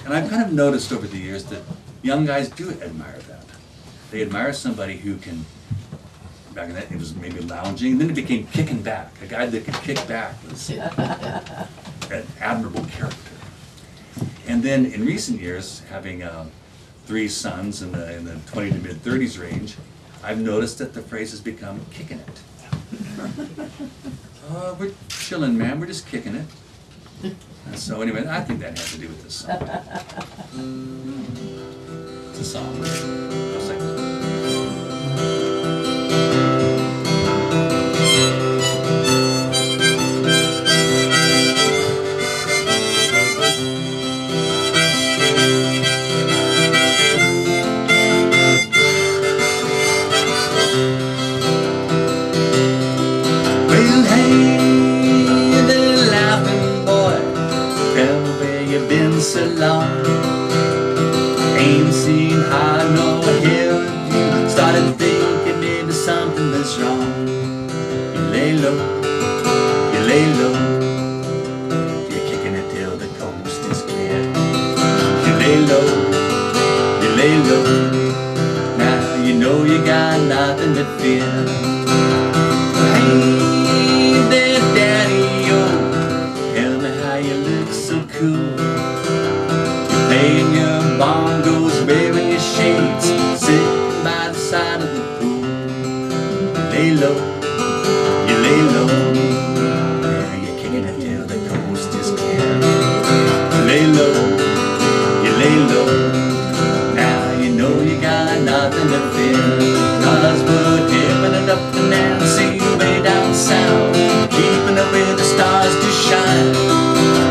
And I've kind of noticed over the years that young guys do admire that. They admire somebody who can, back in that it was maybe lounging, then it became kicking back. A guy that could kick back was an admirable character. And then in recent years, having 3 sons in the 20 to mid-30s range, I've noticed that the phrase has become kicking it. We're chilling, man, we're just kicking it. And so anyway, I think that has to do with this song. It's a song. I'll sing it. So long, ain't seen high nor hill. Started thinking maybe something was wrong. You lay low, you're kicking it till the coast is clear. You lay low, now you know you got nothing to fear. Hey there, daddy-o, tell me how you look so cool. Playing your bongos, wearing your shades, sitting by the side of the pool. You lay low, yeah, you're kicking it till the coast is clear. You lay low, now you know you got nothing to fear. 'Cause we're dipping it up to Nancy way down south, keeping it where the stars do shine.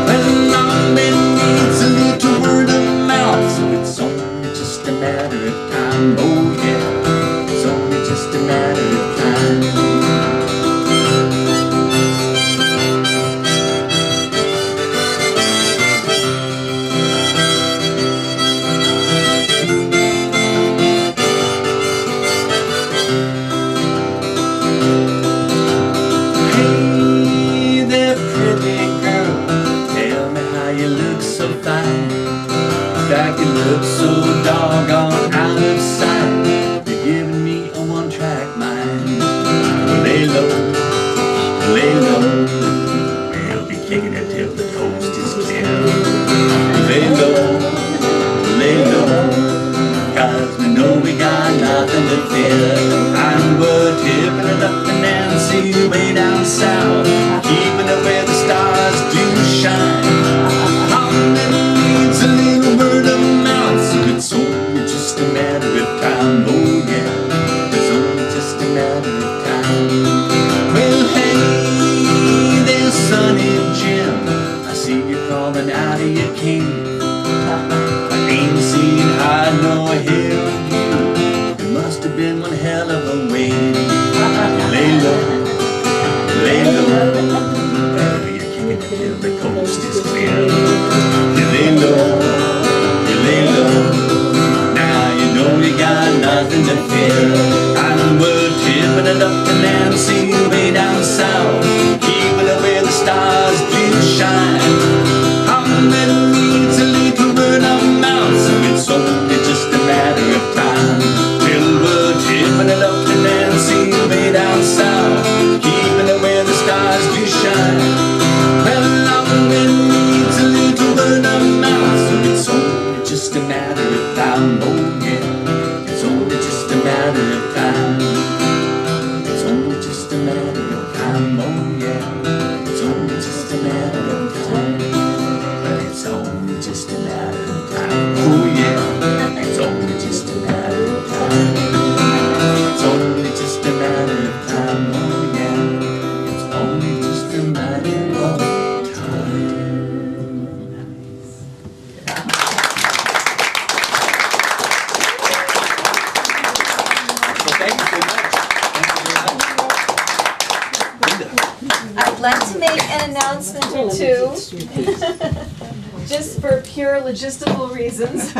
Well, long been needs a little word of mouth, so it's only just a matter of time. Oh yeah, it's only just a matter of time. Hey there, pretty girl, tell me how you look so fine. In fact, you look so doggone out of sight. You're giving me a one-track mind. Lay low, we'll be kicking it till the coast is clear. Lay low, 'cause we know we got nothing to fear. And we're tipping it up to Nancy way down south, keeping it where the stars do shine. How many needs a little word of mouth, so it's only just a matter of time. Oh yeah, it's only just a matter of time. Well, hey there, Sonny Jim, I see you crawling out of your cave. I ain't seen high nor hill of you. It must have been one hell of a wave. Lay low, you're kicking it till the coast is clear. You lay low, now you know you got nothing to fear. And we're tipping it up to Nancy way down south, keeping it where the stars do shine. How many needs a little word of mouth, so it's only just a matter of time. Till we're tipping it up to Nancy way down south, keeping it where the stars do shine. Well, how many needs a little word of mouth, so it's only just a matter of time. Oh yeah, it's only just a matter of time. It's only just a matter of time. Oh yeah, it's only just a matter of time. But it's only just a matter of time. Oh yeah, it's only just a matter of time. It's only just a matter of time. Oh yeah, it's only just a matter of time. Well, thank you so much. I'd like to make an announcement or two, just for pure logistical reasons.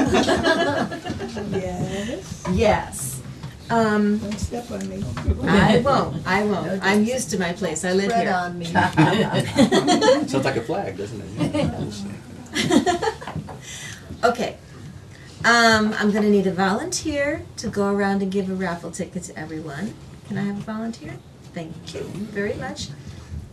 Yes. Yes. Don't step on me. I won't. I'm used to my place. I live Spread here. on me. Sounds like a flag, doesn't it? Okay. I'm gonna need a volunteer to go around and give a raffle ticket to everyone. Can I have a volunteer? Thank you very much.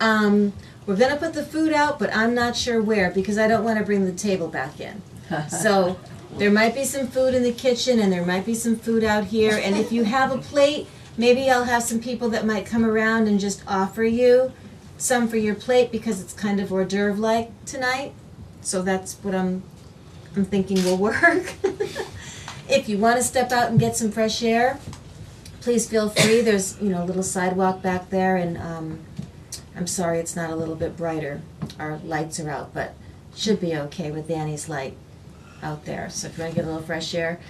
We're gonna put the food out, but I'm not sure where because I don't wanna bring the table back in. So there might be some food in the kitchen and there might be some food out here. And if you have a plate, maybe I'll have some people that might come around and just offer you some for your plate because it's kind of hors d'oeuvre-like tonight. So that's what I'm thinking will work. If you want to step out and get some fresh air, please feel free. There's, a little sidewalk back there, and I'm sorry it's not a little bit brighter. Our lights are out, but should be okay with Danny's light out there. So if you want to get a little fresh air.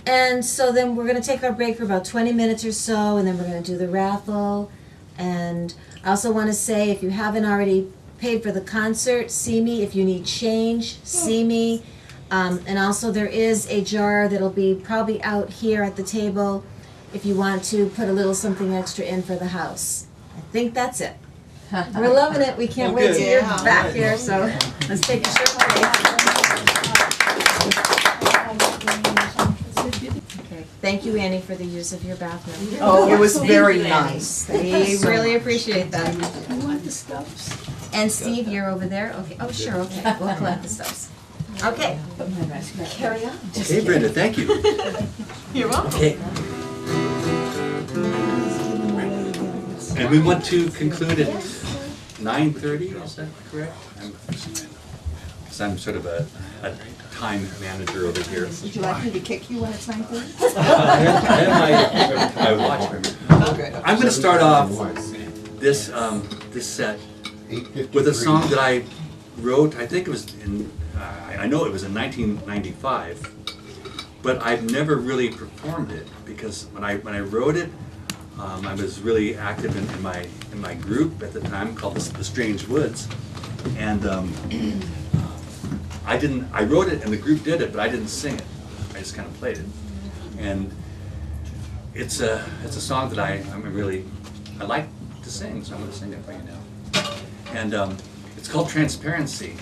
And so then we're going to take our break for about 20 minutes or so, and then we're going to do the raffle. And I also want to say, if you haven't already paid for the concert, see me. If you need change, see me. And also there is a jar that'll be probably out here at the table if you want to put a little something extra in for the house. I think that's it. We're loving it. We can't wait till you're back here, so let's take a short break. Okay. Thank you, Annie, for the use of your bathroom. Oh, it was very nice. We really appreciate that. You want the stuffs? And Steve, you're over there? Okay. Oh, sure, okay. We'll collect the stuffs. Okay. Carry on. Okay, Brenda, thank you. You're welcome. Okay. And we want to conclude at 9:30, is that correct? Because I'm sort of a time manager over here. Would you like me to kick you when it's 9:30? I watch. Okay. I'm going to start off this set with a song that I wrote. I think it was I know it was in 1995, but I've never really performed it because when I wrote it, I was really active in my group at the time called the Strange Woods, and I wrote it and the group did it, but I didn't sing it. I just kind of played it, and it's a song that I like to sing, so I'm going to sing it for you now. And it's called Transparency.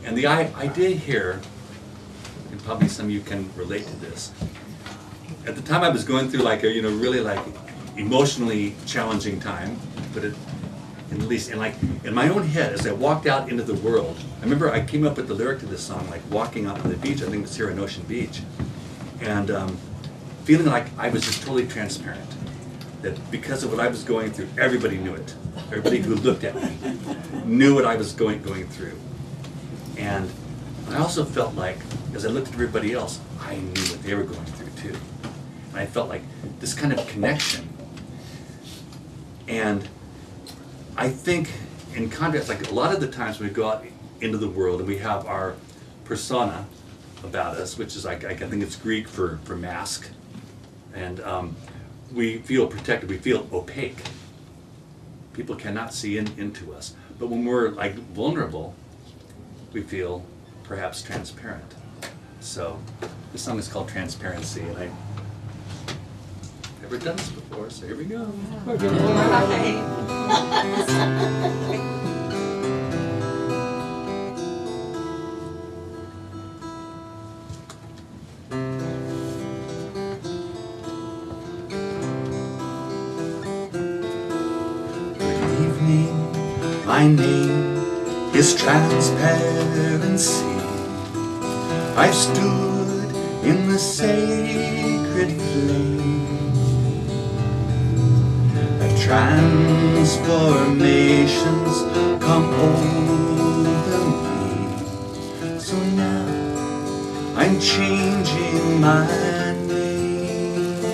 And the idea here, and probably some of you can relate to this. At the time I was going through like a really like emotionally challenging time, but at least in my own head as I walked out into the world. I remember I came up with the lyric to this song like walking out on the beach. I think it was here in Ocean Beach, and feeling like I was just totally transparent. That because of what I was going through, everybody knew it. Everybody who looked at me knew what I was going through. And I also felt like, as I looked at everybody else, I knew what they were going through too. And I felt like this kind of connection. And I think, in contrast, like a lot of the times we go out into the world and we have our persona about us, which is like, I think it's Greek for mask. And we feel protected, we feel opaque. People cannot see into us. But when we're like vulnerable, we feel perhaps transparent. So this song is called Transparency, and I've never done this before, so here we go. Good evening, my name is Transparency. I've stood in the sacred flame of transformations come over me. So now I'm changing my name.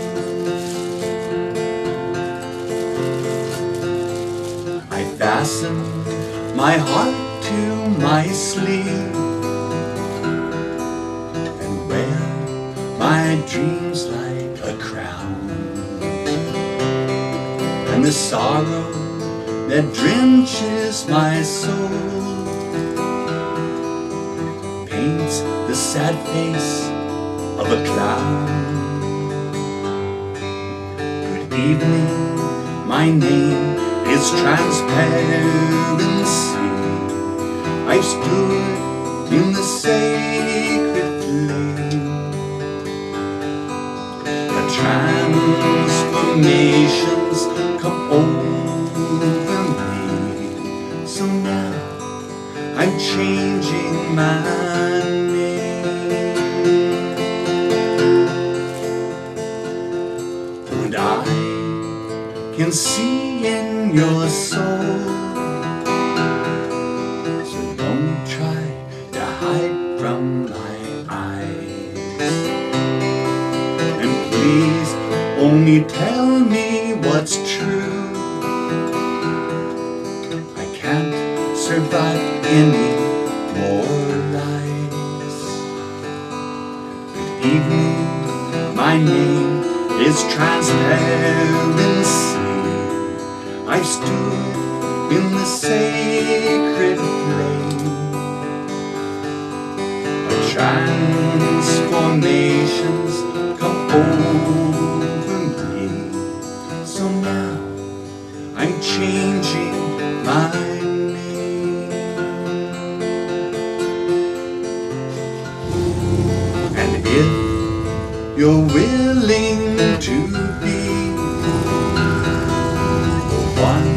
I fasten my heart to my sleeve and wear my dreams like a crown, and the sorrow that drenches my soul paints the sad face of a clown. Good evening, my name is Transparency. I've stood in the sacred flame. The transformations come over me. So now I'm changing my name. And I can see in your soul, so don't try to hide from my eyes. And please only tell me what's true. I can't survive any more lies. Good evening, my name is transparency. I've stood in the sacred flame. But transformations come over me. So now I'm changing my name. And if you're willing to be one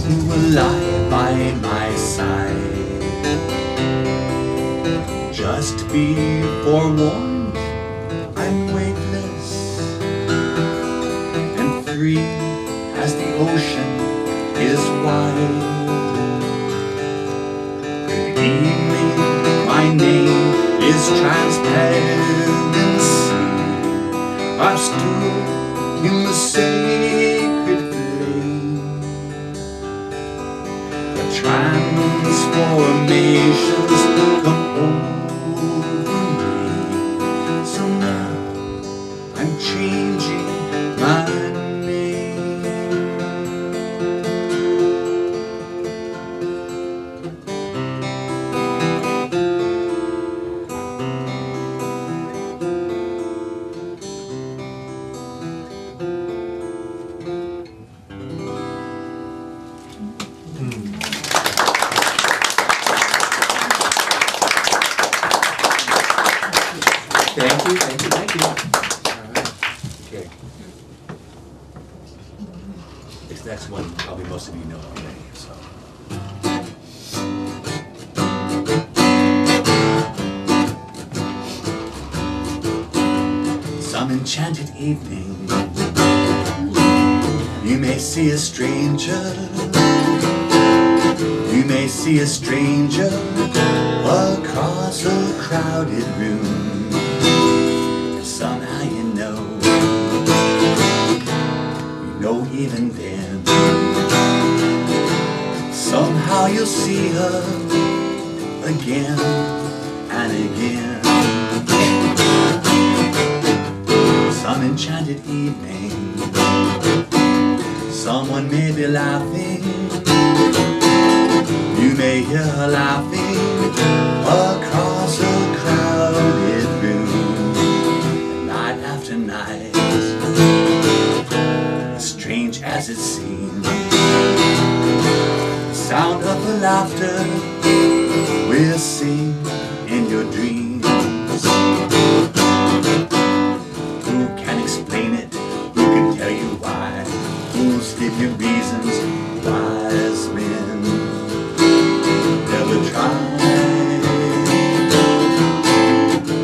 who will lie by my side, just be forewarned, I'm weightless and free as the ocean is wide. Good evening, my name is transparency. I've stood in the sacred flame. The transformations come over me. So now I'm changing my name. Thank you, thank you, thank you. All right. Okay. This next one, probably most of you know already, so. Some enchanted evening, you may see a stranger. You may see a stranger across a crowded room. Somehow you know even then, somehow you'll see her again and again. Some enchanted evening, someone may be laughing. You may hear her laughing across a crowded room. Night after night, strange as it seems, the sound of her laughter will sing in your dreams. Who can explain it? Who can tell you why? Who's give you reasons? Wise men never try.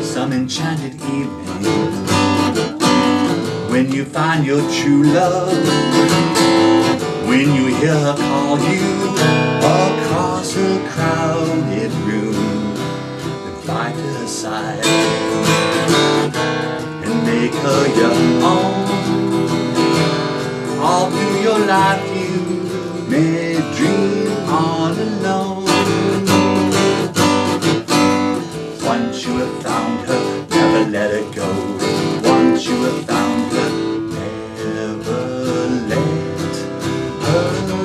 Some enchanted evening, when you find your true love, when you hear her call you across a crowded room, then fly to her side and make her your own. All through your life you may dream all alone. Once you have found her, never let her go. Once you have found her, never let her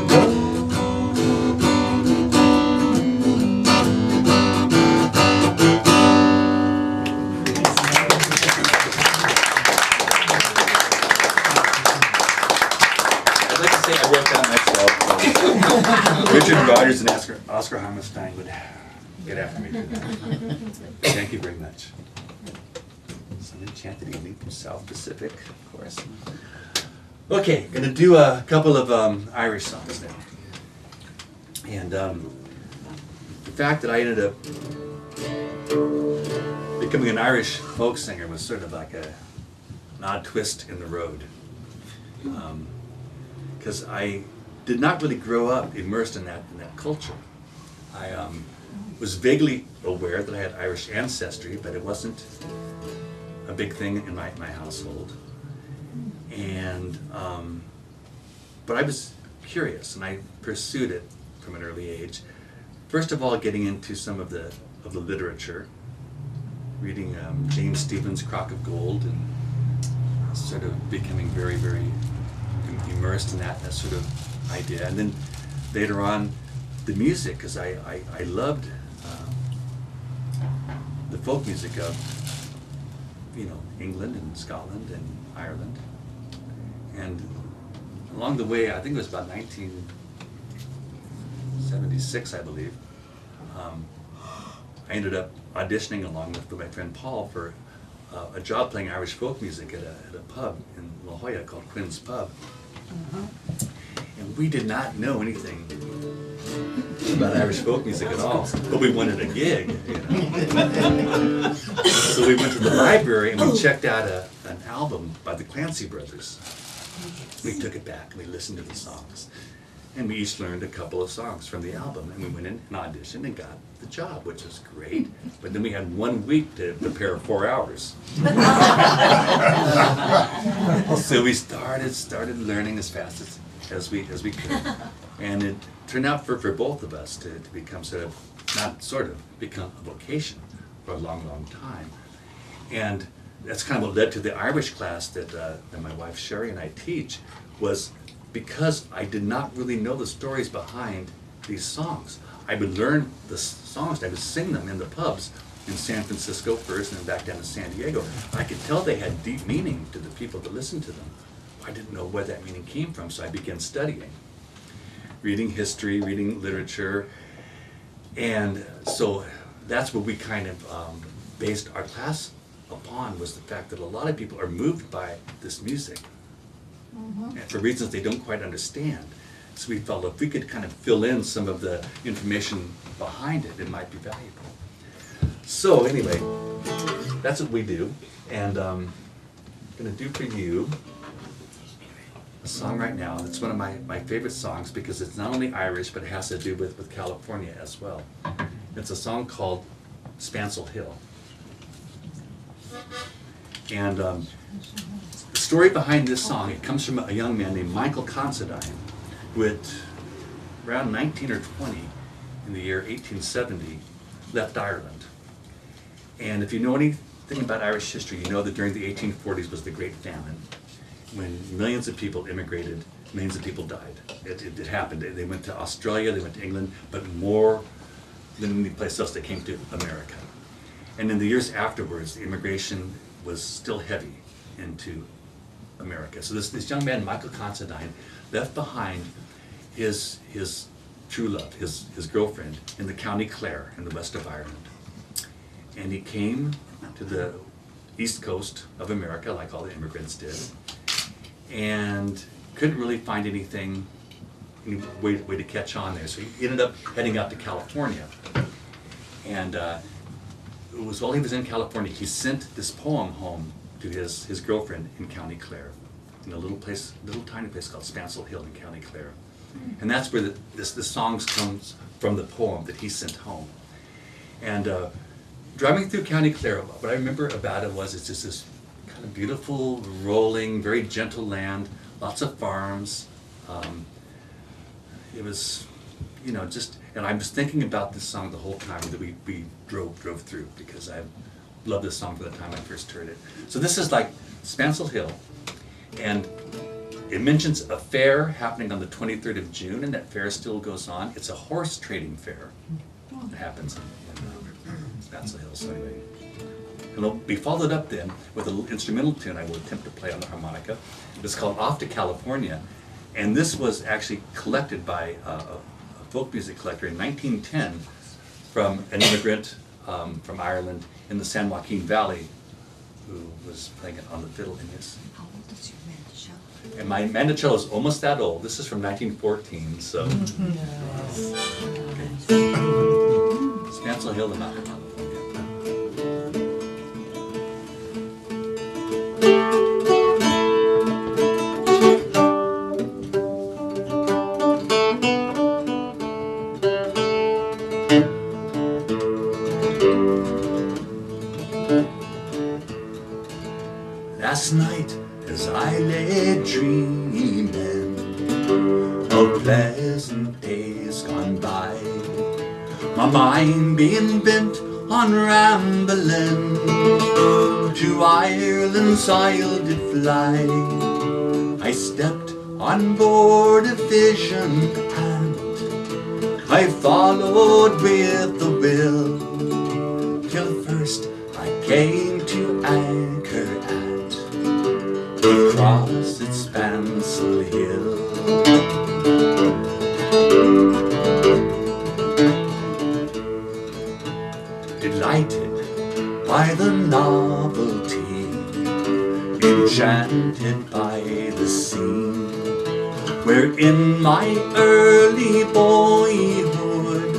go. I'd like to say I wrote that myself. Richard Rodgers and Oscar Hammerstein would Get after me for that. Thank you very much. Some enchanted evening from South Pacific, of course. Okay, gonna do a couple of Irish songs now. And the fact that I ended up becoming an Irish folk singer was sort of like an odd twist in the road. Because I did not really grow up immersed in that culture. I was vaguely aware that I had Irish ancestry, but it wasn't a big thing in my household. And but I was curious, and I pursued it from an early age. First of all, getting into some of the literature, reading James Stephen's Crock of Gold, and sort of becoming very, very immersed in that sort of idea. And then later on, the music, because I loved the folk music of, you know, England and Scotland and Ireland. And along the way, I think it was about 1976, I believe, I ended up auditioning along with my friend Paul for a job playing Irish folk music at a pub in La Jolla called Quinn's Pub. And we did not know anything about Irish folk music at all, but we wanted a gig, you know. So we went to the library and we checked out an album by the Clancy Brothers. We took it back and we listened to the songs. And we each learned a couple of songs from the album, and we went in and auditioned and got the job, which was great. But then we had 1 week to prepare 4 hours. So we started learning as fast as we could. And it turned out for both of us to become become a vocation for a long, long time. And that's kind of what led to the Irish class that my wife Sherry and I teach, was because I did not really know the stories behind these songs. I would learn the songs, I would sing them in the pubs in San Francisco first and then back down to San Diego. I could tell they had deep meaning to the people that listened to them. I didn't know where that meaning came from, so I began studying. Reading history, reading literature, and so that's what we kind of based our class upon, was the fact that a lot of people are moved by this music. And for reasons they don't quite understand. So we felt if we could kind of fill in some of the information behind it, it might be valuable. So anyway, that's what we do. And I'm going to do for you a song right now. It's one of my favorite songs because it's not only Irish, but it has to do with California as well. It's a song called Spancel Hill. And the story behind this song, it comes from a young man named Michael Considine, who at around 19 or 20 in the year 1870 left Ireland. And if you know anything about Irish history, you know that during the 1840s was the Great Famine, when millions of people immigrated, millions of people died. It happened. They went to Australia, they went to England, but more than any place else, they came to America. And in the years afterwards, the immigration was still heavy into America. So this young man, Michael Considine, left behind his true love, his girlfriend, in the County Clare in the west of Ireland. And he came to the east coast of America, like all the immigrants did, and couldn't really find any way to catch on there. So he ended up heading out to California. And it was while he was in California, he sent this poem home to his girlfriend in County Clare, in a little tiny place called Spancel Hill in County Clare. And that's where the songs comes from, the poem that he sent home. And driving through County Clare, what I remember about it was it's just this kind of beautiful, rolling, very gentle land, lots of farms. It was, you know, just, and I was thinking about this song the whole time that we drove through, because I loved this song from the time I first heard it. So this is like Spancel Hill, and it mentions a fair happening on the 23rd of June, and that fair still goes on. It's a horse trading fair that happens in Spancel Hill. So anyway, it'll be followed up then with a little instrumental tune I will attempt to play on the harmonica. It's called Off to California, and this was actually collected by a folk music collector in 1910 from an immigrant from Ireland in the San Joaquin Valley who was playing it on the fiddle in his. How old is your mandocello? And my mandocello is almost that old. This is from 1914, so. Spancel Hill, the mountain. Last night as I lay dreaming of pleasant days gone by, my mind being bent on rambling, to Ireland's Isle did fly. I stepped on board a vision and I followed with the will, till first I came to anchor across its Spancel Hill. Delighted by the novelty, enchanted by the scene, where in my early boyhood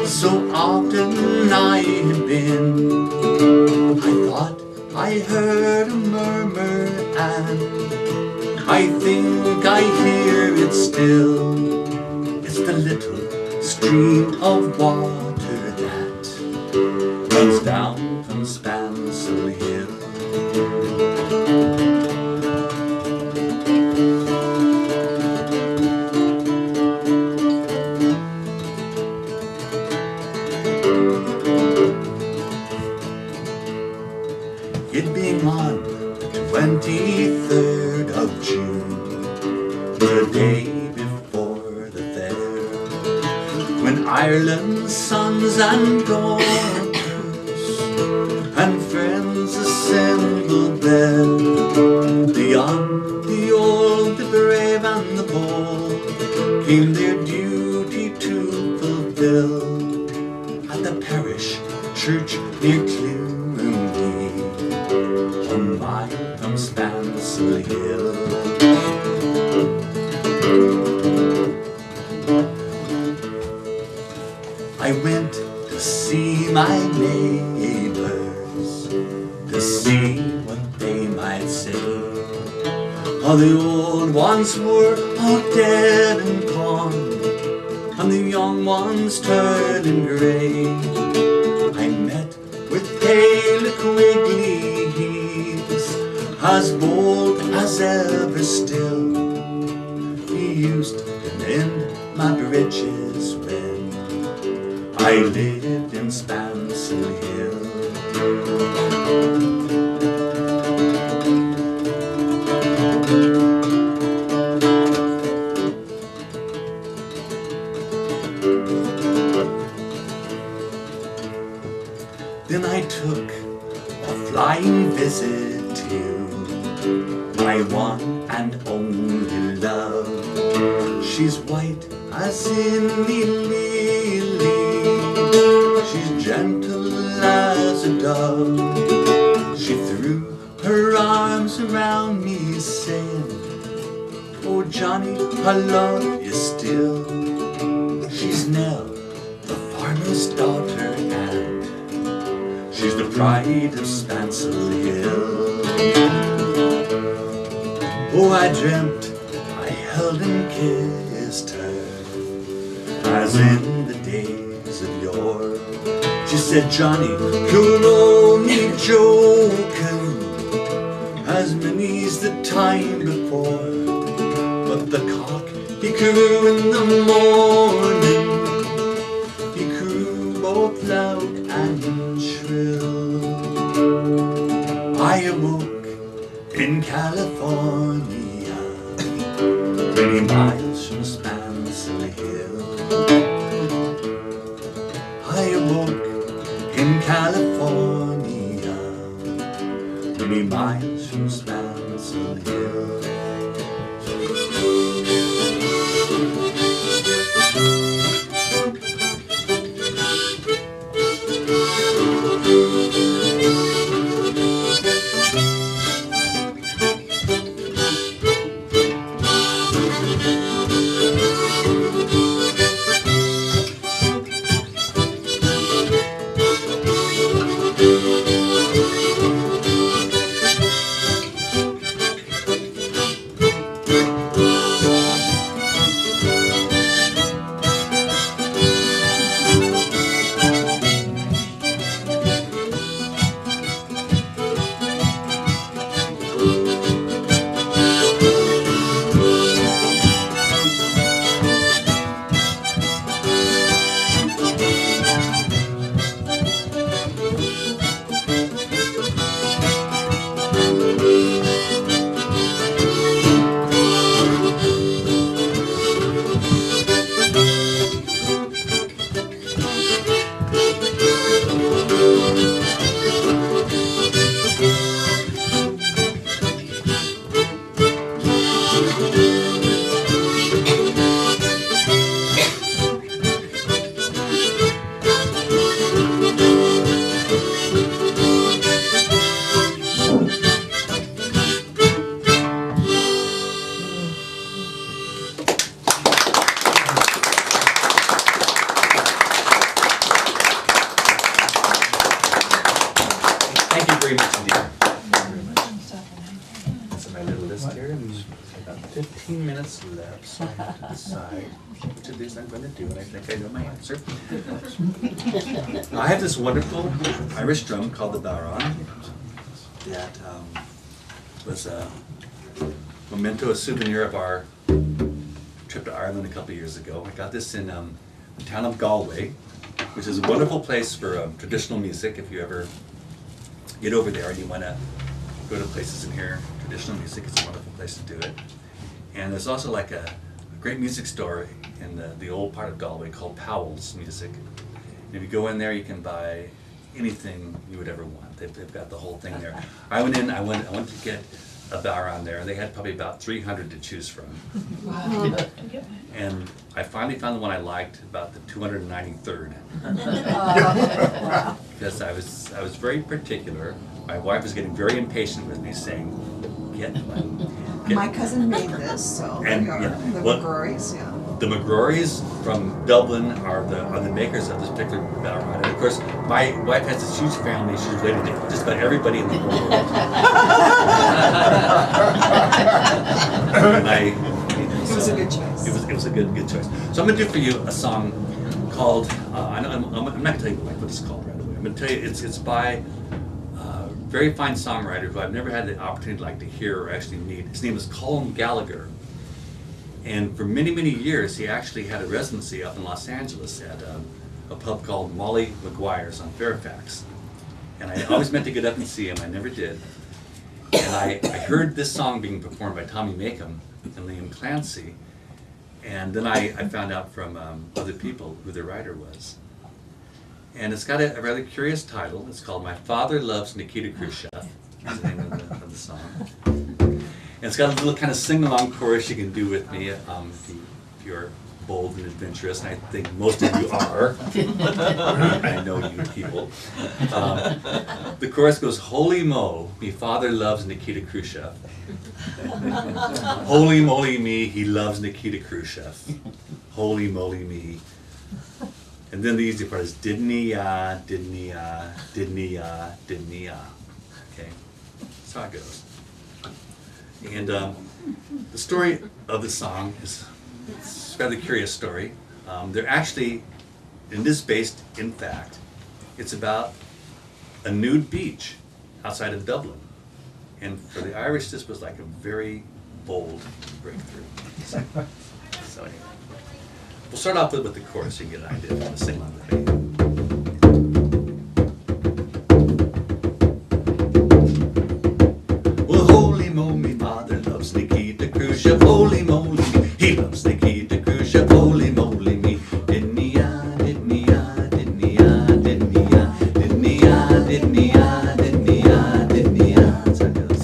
so often I had been. I thought I heard a murmur, and I think I hear it still. It's the little stream of water that runs down from Spancel Hill. It being on the 23rd of June, the day before the fair, when Ireland's sons and daughters and friends assembled there, the young, the old, the brave and the bold came their duty to fulfill at the parish church near Cloonie, a mile from Spancel Hill. I went to see my neighbors, to see what they might say. All the old ones were all dead and gone, and the young ones turning grey. I met with pale Quigley's, as bold as ever still. He used to mend my bridges when I lived in Spancel Hill. Then I took a flying visit to my one and only love. She's white as in the lily, she's gentle as a dove. She threw her arms around me saying, "Oh Johnny, I love you still." She's Nell, the farmer's daughter, and she's the pride of Spancel Hill. Oh, I dreamt I held and kissed her, as in the days of yore. She said, "Johnny, you're only joking, as many's the time before." But the cock, he crew in the morning, he crew both loud and shrill. I awoke in California, many miles from Spancel Hill. I awoke in California, many miles from Spancel Hill. very much indeed. Thank you very much. That's my little list here. And about 15 minutes left, so I have to decide which of these I'm going to do, and I think I know my answer. I have this wonderful Irish drum called the Baron that was a memento, a souvenir of our trip to Ireland a couple of years ago. I got this in the town of Galway, which is a wonderful place for traditional music. If you ever get over there and you want to go to places and hear traditional music, it's a wonderful place to do it. And there's also like a great music store in the old part of Galway called Powell's Music. And if you go in there, you can buy anything you would ever want. They've got the whole thing there. I went in, I went to get a Baron there, and they had probably about 300 to choose from. Wow. And I finally found the one I liked, about the 293rd. Because I was very particular. My wife was getting very impatient with me, saying, get one. My cousin made this, so And, they are yeah, the what- McGrory's, yeah. The McGrory's from Dublin are the makers of this particular Baron. And of course, my wife has this huge family. She's related to just about everybody in the world. And It was a good choice. It was a good choice. So I'm gonna do for you a song called. I'm not gonna tell you what it's called right away. I'm gonna tell you it's by a very fine songwriter who I've never had the opportunity to hear or actually meet. His name is Colin Gallagher. And for many, many years, he actually had a residency up in Los Angeles at a pub called Molly McGuire's on Fairfax. And I always meant to get up and see him. I never did. And I heard this song being performed by Tommy Makem and Liam Clancy. And then I found out from other people who the writer was. And it's got a rather curious title. It's called My Father Loves Nikita Khrushchev. That's the name of the song. And it's got a little kind of sing-along chorus you can do with me if you're bold and adventurous, and I think most of you are. I know you people. The chorus goes, Holy mo, me father loves Nikita Khrushchev. Holy moly me, he loves Nikita Khrushchev. Holy moly me. And then the easy part is, didn't he, didn't he, didn't he, didn't he, okay? That's how it goes. And the story of the song is it's a rather curious story. They're actually, it is based, in fact, it's about a nude beach outside of Dublin. And for the Irish, this was like a very bold breakthrough. So anyway, we'll start off with the chorus so you can get an idea of how to sing along with me. Holy moly, he loves Nikita Khrushchev. Holy moly me, didn't he, didn't he, didn't he, didn't he, didn't he, didn't he, didn't he, didn't he, that's how it goes.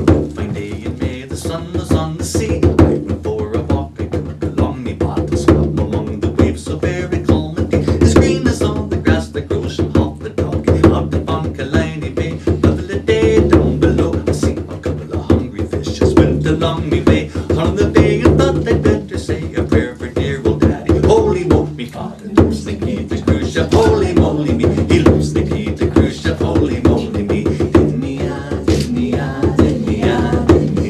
One fine day in May, the sun was on the sea. I went for a walk, I took along me bottle, swam along the waves so very calm and deep. As green as all the grass that grows from off the dock, out upon Killiney Bay, lovely day down below. I see along me way on the bay, and thought I'd better say a prayer for dear old daddy. Holy moly, me father loves Nikita Khrushchev. Holy moly me, he loves Nikita Khrushchev. Holy moly me, didn't he, didn't he, didn't he, didn't he,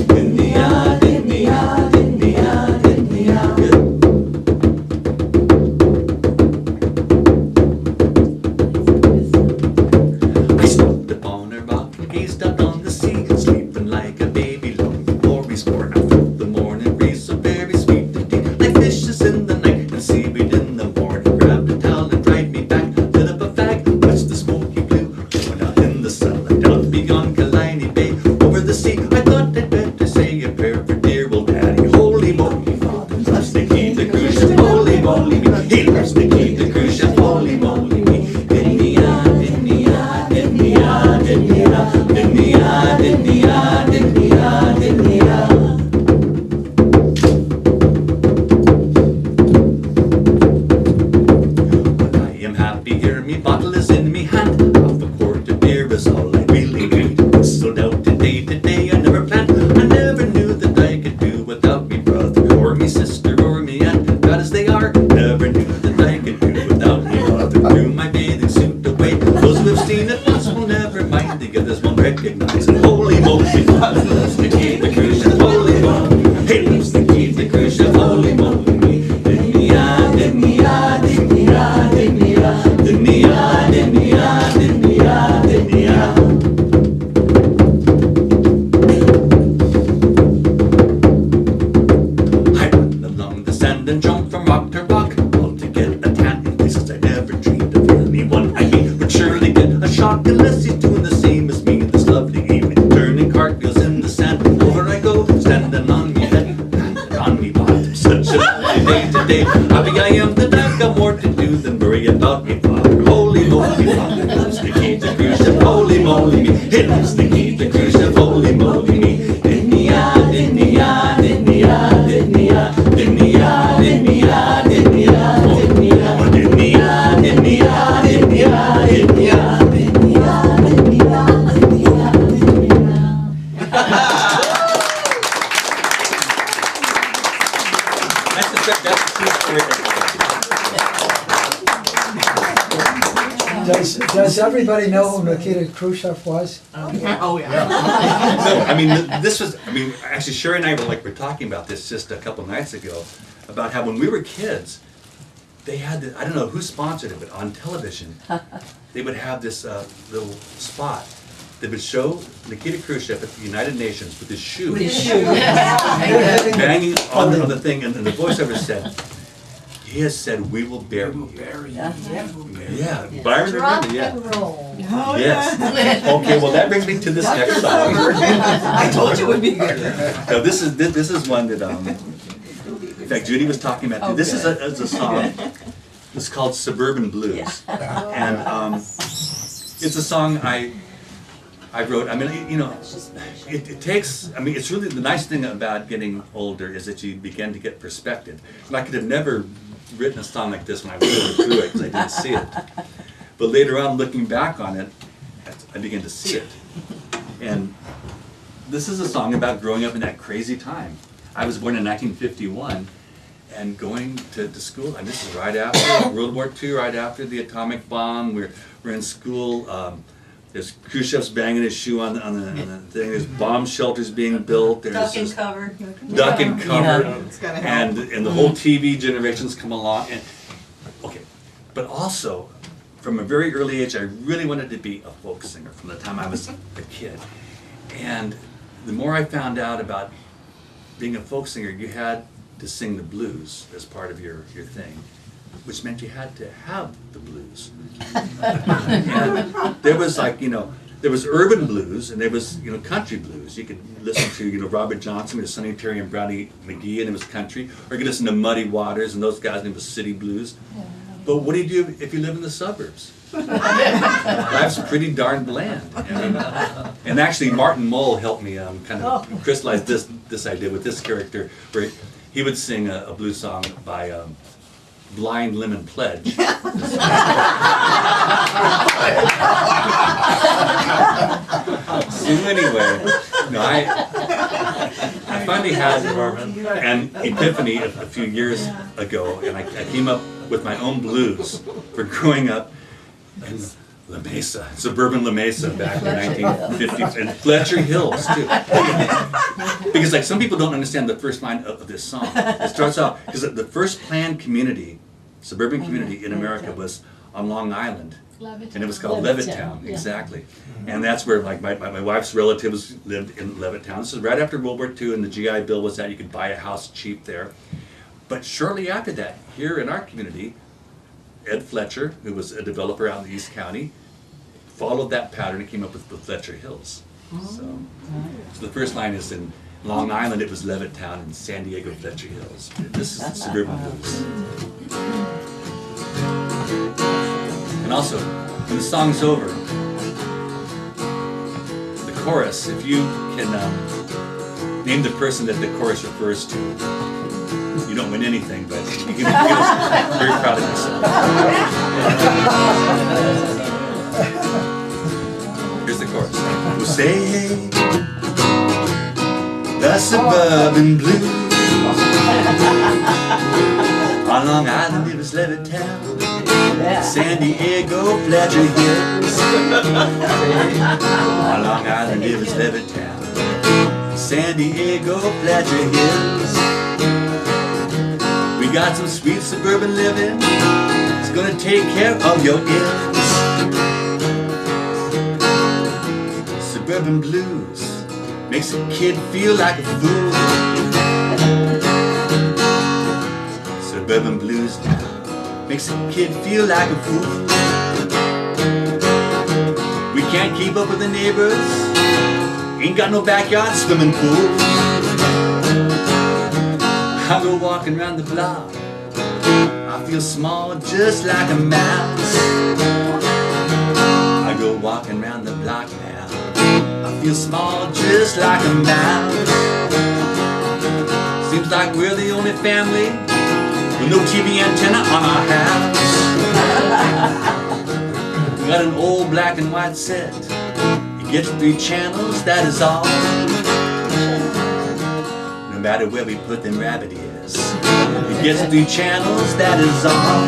didn't he, didn't he, didn't he, didn't he, I stopped upon a rock and gazed out on the sea, sleeping like a baby long. Sport. I felt the morning breeze so very sweet and deep, like fishes in the night and seaweed in the morning. Grabbed a towel and dried me back, lit up a fag, watched the smoky blue going out in the sunlight. Out beyond Killiney Bay, over the sea, I thought I'd better say a prayer for dear old daddy. Holy moly, father loves Nikita Khrushchev. Holy moly me, he loves Nikita Khrushchev. Holy moly me, didn't he, didn't he, didn't he, didn't he, didn't he, didn't he, didn't he, didn't he. Bottle is in me hand, half a quart of beer is all I really need. Whistled out today, I never planned. I never knew that I could do without me brother, or me sister, or me aunt. Bad as they are, never knew that I could do without me mother. Threw my bathing suit away, who have seen it once will never mind. The others won't recognize it. Holy moly, loves the key, the cruise ship. Holy moly, hey, loves the key, the cruise ship. Holy moly. And jump from rock to rock, all to get a tan in places I never dreamed of. Anyone I meet would surely get a shock unless he's doing the same as me this lovely evening. Turning cartwheels in the sand, over I go, standing on me head, and on me bottom. Such a lovely day today. Happy I am that I've got more to do than worry about me father. Holy moly, father loves the key to cruise ship. Holy moly, me, he loves the key to cruise ship. Holy moly, me, Dinny-ya, dinny-ya, dinny-ya, dinny-ya, dinny-ya. Does everybody know who Nikita Khrushchev was? Oh yeah. No, I mean, this was, I mean, actually Sherry and I were talking about this just a couple nights ago, about how when we were kids, they had, I don't know who sponsored it, but on television, they would have this little spot that would show Nikita Khrushchev at the United Nations with his shoe. Banging on the thing, and the voiceover said, he has said, we will bury you. Yeah, Byron remember, yeah. roll. Oh, Yes. Okay, well that brings me to this next song. I told you it would be good. Now this is one that in fact Judy was talking about. This is a song. It's called Suburban Blues, and it's a song I wrote. I mean, you know, it takes. I mean, it's really the nice thing about getting older is that you begin to get perspective. And I could have never written a song like this when I was going through it because I didn't see it. But later on, looking back on it, I began to see it. And this is a song about growing up in that crazy time. I was born in 1951 and going to school, and this is right after World War II, right after the atomic bomb. We're in school. There's Khrushchev's banging his shoe on the thing. There's bomb shelters being built. There's Duck and cover. Duck and cover. It's gonna help. And the whole TV generations come along. And okay, but also from a very early age, I really wanted to be a folk singer from the time I was a kid. And the more I found out about being a folk singer, you had to sing the blues as part of your thing, which meant you had to have the blues. And there was there was urban blues and there was, country blues. You could listen to, Robert Johnson, there was Sonny Terry and Brownie McGee, and it was country. Or you could listen to Muddy Waters and those guys, and it was city blues. But what do you do if you live in the suburbs? Life's pretty darn bland. And actually, Martin Mull helped me kind of crystallize this idea with this character, where he would sing a blues song by Blind Lemon Pledge. So anyway, I finally had an epiphany a few years ago, and I came up with my own blues for growing up in La Mesa, suburban La Mesa back in 1950s, and Fletcher Hills too. Because some people don't understand the first line of this song. It starts out, because the first planned community, suburban community in America was on Long Island. And it was called Levittown, exactly. And that's where my wife's relatives lived in Levittown. This is right after World War II, and the GI Bill was that you could buy a house cheap there. But shortly after that, here in our community, Ed Fletcher, who was a developer out in the East County, followed that pattern and came up with the Fletcher Hills. So the first line is in Long Island, it was Levittown, and San Diego, Fletcher Hills. This is Suburban Blues. And also, when the song's over, the chorus, if you can name the person that the chorus refers to, you don't win anything, but you can feel very proud of yourself. Here's the chorus. We'll say, hey, the suburban blues on On Long Island it was Levittown, San Diego, Pleasure Hills. On Long Island it was Levittown, San Diego, Pleasure Hills. We got some sweet suburban living, it's gonna take care of your ills. Suburban blues makes a kid feel like a fool. Suburban blues now makes a kid feel like a fool. We can't keep up with the neighbors, ain't got no backyard swimming pool. I go walking around the block, I feel small just like a mouse. I go walking around the block now, I feel small just like a mouse. Seems like we're the only family with no TV antenna on our house. We got an old black and white set, it gets 3 channels, that is all. No matter where we put them rabbit ears, it gets 3 channels, that is all.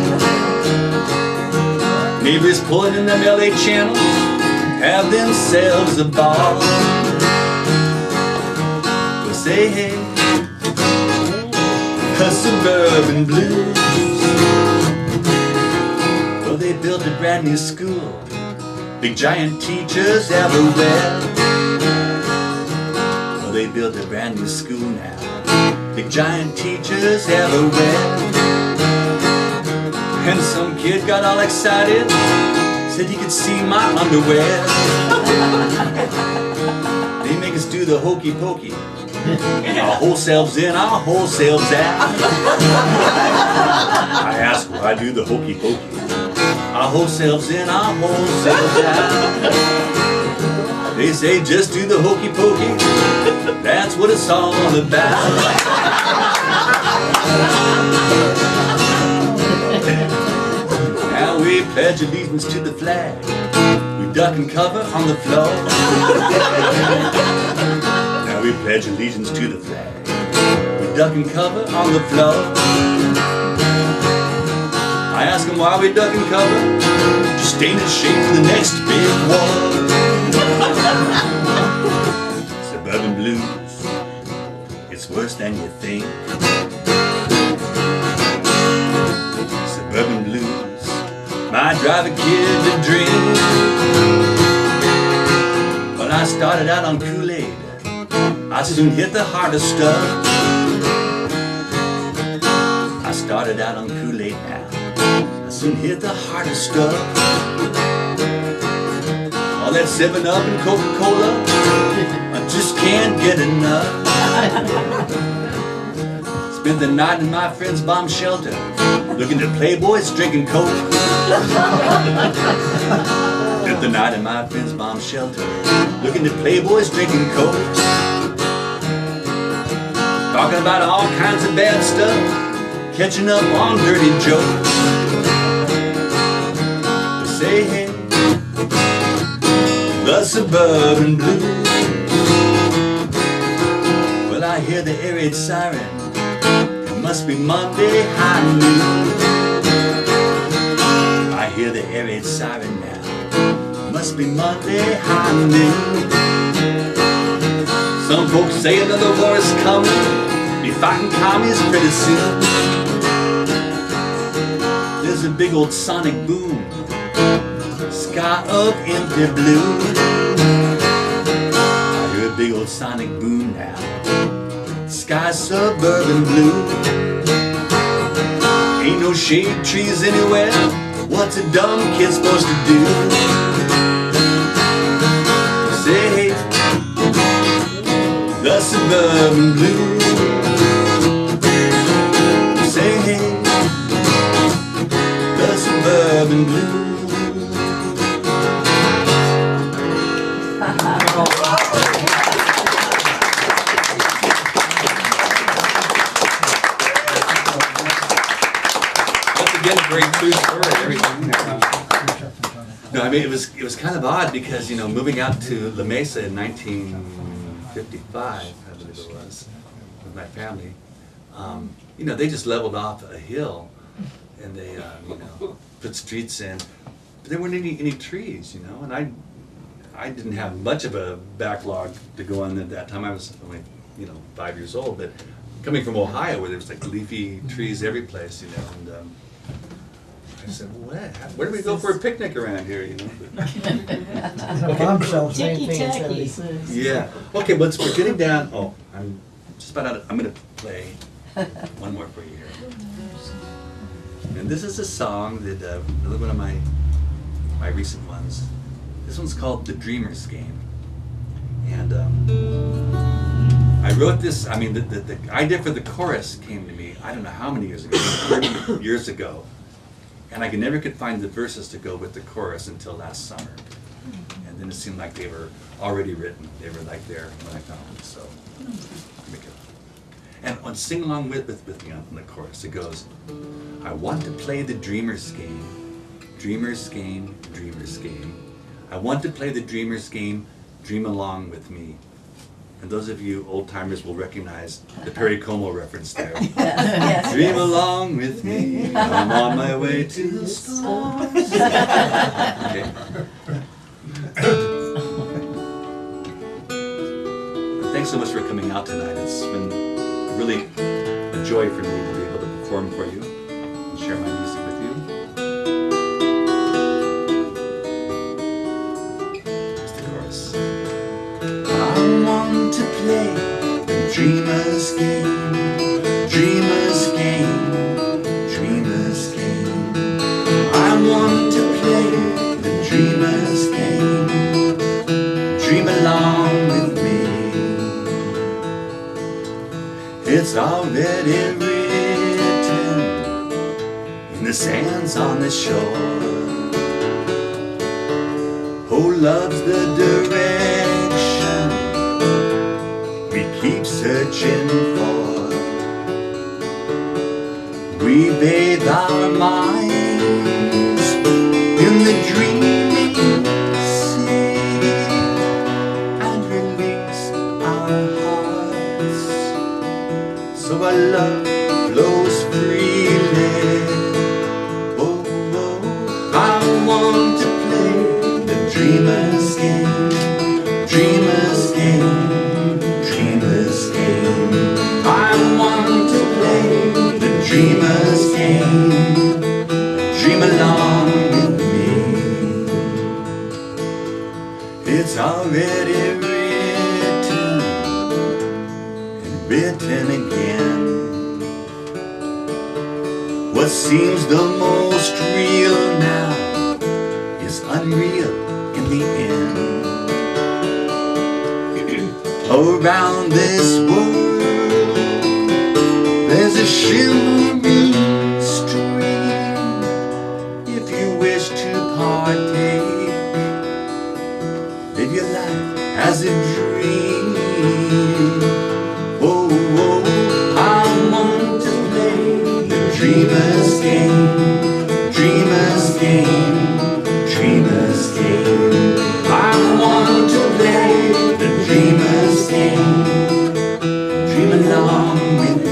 Neighbors pulling in them LA channels have themselves a ball. We'll say hey, a suburban blues. Well, they built a brand new school, big giant teachers everywhere. Well, they built a brand new school now, big giant teachers everywhere. And some kid got all excited, said he could see my underwear. They make us do the hokey pokey, our whole selves in, our whole selves out. I ask why I do the hokey pokey, our whole selves in, our whole selves out. They say just do the hokey pokey, that's what it's all about. Now we pledge allegiance to the flag, we duck and cover on the floor. Now we pledge allegiance to the flag, we duck and cover on the floor. I ask them why we duck and cover, just stay in shape for the next big war. Suburban blues, it's worse than you think. Suburban blues might drive a kid to drink. When I started out on Kool-Aid, I soon hit the hardest stuff. I started out on Kool-Aid now, I soon hit the hardest stuff. All that 7-Up and Coca-Cola, I just can't get enough. Spent the night in my friend's bomb shelter, looking at playboys drinking Coke. Spent the night in my friend's bomb shelter, looking at playboys drinking Coke. Talking about all kinds of bad stuff, catching up on dirty jokes. Say hey, the suburban blues. Well, I hear the air raid siren, it must be Monday high noon. I hear the air raid siren now, it must be Monday high noon. Some folks say another war is coming, be fighting commies pretty soon. There's a big old sonic boom, sky of empty blue. I hear a big old sonic boom now, sky suburban blue. Ain't no shade trees anywhere, what's a dumb kid supposed to do? Say hey, the suburban blue. Say hey, the suburban blue. Once again, a very true story. Everything. No, I mean it was kind of odd because moving out to La Mesa in 1955, I believe it was, with my family. They just leveled off a hill and they put streets in, but there weren't any trees, and I didn't have much of a backlog to go on at that time. I was only 5 years old, but coming from Ohio where there was like leafy trees every place, and I said, well, where do we go for a picnic around here, It's a bombshell. Same thing in 76. Yeah. Okay, but we're getting down. Oh, I'm just about out. I'm going to play one more for you here. And this is a song that another one of my recent ones. This one's called "The Dreamer's Game," and I wrote this. I mean, the idea for the chorus came to me. I don't know how many years ago, 30 years ago, and I never could find the verses to go with the chorus until last summer. And then it seemed like they were already written. They were like there when I found them. So, make it. And sing along with me on the chorus. It goes, I want to play the dreamer's game, dreamer's game, dreamer's game. I want to play the dreamer's game, dream along with me. And those of you old timers will recognize the Perry Como reference there. Yes. Dream along with me, I'm on my way to the stars. Okay. Thanks so much for coming out tonight. It's been really a joy for me to be able to perform for you and share my music with you. Here's the chorus. I want to play the dreamer's game, dreamer's game, dreamer's game. I want to play the dreamer's game, dream along with me. It's already written in the sands on the shore. Oh, love's the direction we keep searching for. We bathe our minds in the dreaming sea and release our hearts, so our love flows freely. Oh, oh, I want to play the dreamer's game, dreamer's game, dreamer's game. I want to play the dreamer's game, dream along with me. It's already written and written again. What seems the most real now is unreal in the end. Around this world there's a shimmering stream. If you wish to partake, live your life as a dream. Oh, oh, I want to play the dreamer's game, dreamer's game, dreamer's game. I want to play the dreamer's game, dream along with me.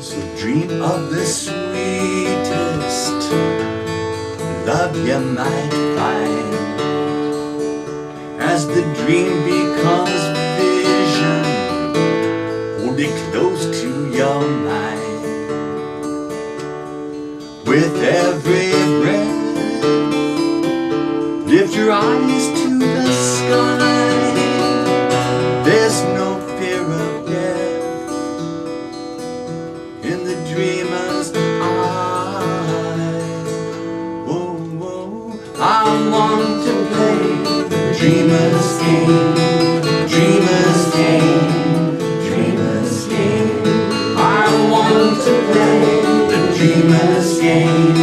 So dream of the sweetest love you might find, as the dream becomes vision, hold it close to your mind. With every breath, lift your eyes to the sky. There's no fear of death in the dreamer's eyes. Whoa, whoa, I want to play the dreamer's game, dreamer's game, dreamer's game. I want to play the dreamer's game,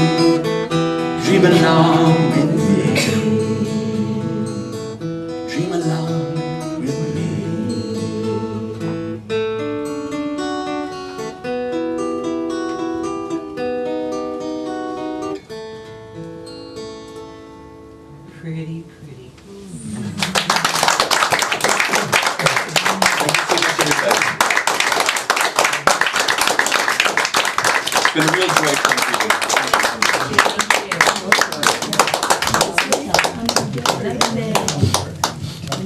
dream along with me, dream along with me. Pretty, pretty. It's been a real joy playing for you.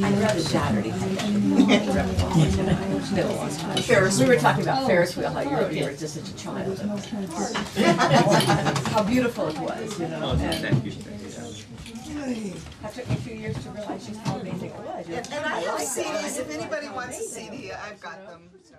I'd rather Saturday. Ferris, we were talking about Ferris wheel, how you were just such a child. How beautiful it was, you know. Oh, thank you. It took me 2 years to realize just how amazing it was. And I have CDs, if anybody wants a CD, I've got them. So.